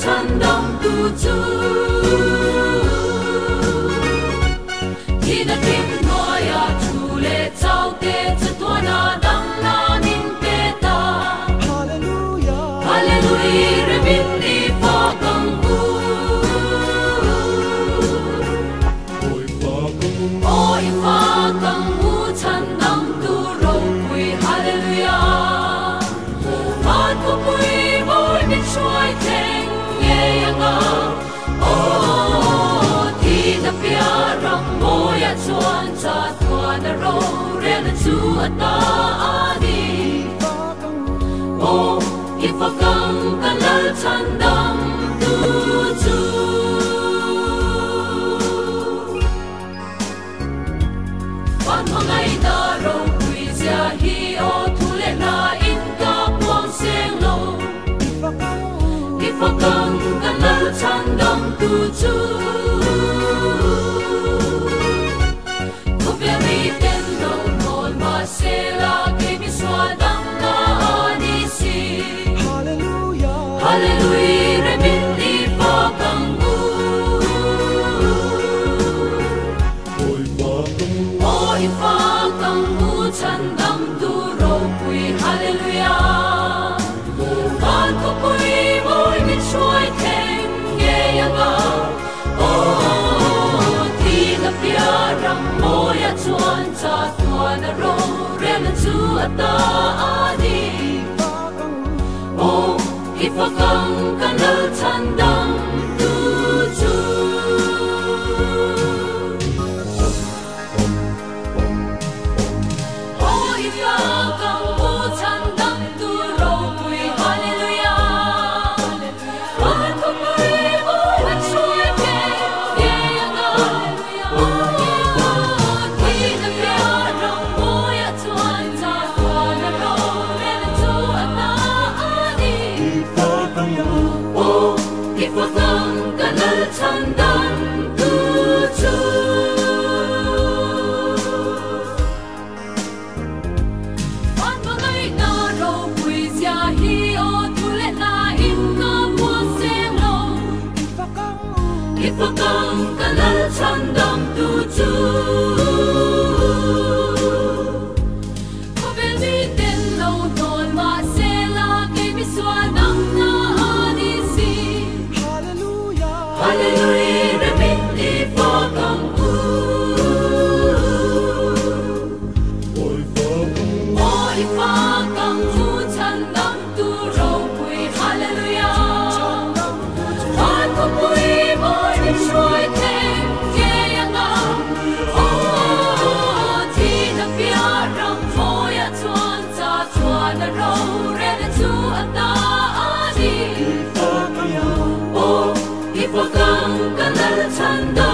chân đông tu chu khi đã tìm ngôi à chủ lệ trao tê cho tua na đăng na min pe ta Hallelujah Hallelujah re min đi pha căng u ôi pha căng u chân đông tu râu quỳ Hallelujah pha tu quỳ bồi biết xoay thèn nghe ngã thì ta bia rong môi à chuan cha tua na râu re na chu ta đi ifa kang kalal chan dam tu chu pan mangai da râu quỳ gia hi o thu lệ na in ka quang seng lo ifa kang kalal chan dam tu chu Hallelujah, re min đi pha căng u. Ôi pha căng u chân đam tu râu quỳ Hallelujah. Phan có quỳ môi biết xoay thèn nghe ngã. Thì ta bia răng môi à chuan cha tua na râu re na chu ta đi. Ifa kang kanal chan dam tu chu ifa kang u chan dam tu râu quỳ Hallelujah phan có quỳ môi biết xoay thèn nghe ngã thì ta bia răng môi à chuan cha tua na râu re na chu ta đi ifa kang kanal chan dam tu chu phan mangai na râu quỳ gia hi o thu lệ na in ka buông seng lo ifa kang kanal chan dam tu chu ko bel mi ten lo ton ma se la ke mi swa dang na Hallelujah, re min đi pha căng u. Ôi pha căng u chân đam tu râu quỳ Hallelujah. Phan có quỳ môi biết xoay thèn nghe ngã. Thì ta bia răng môi à chuan cha tua na râu re na chu ta đi. Ifa kang kanal chan dam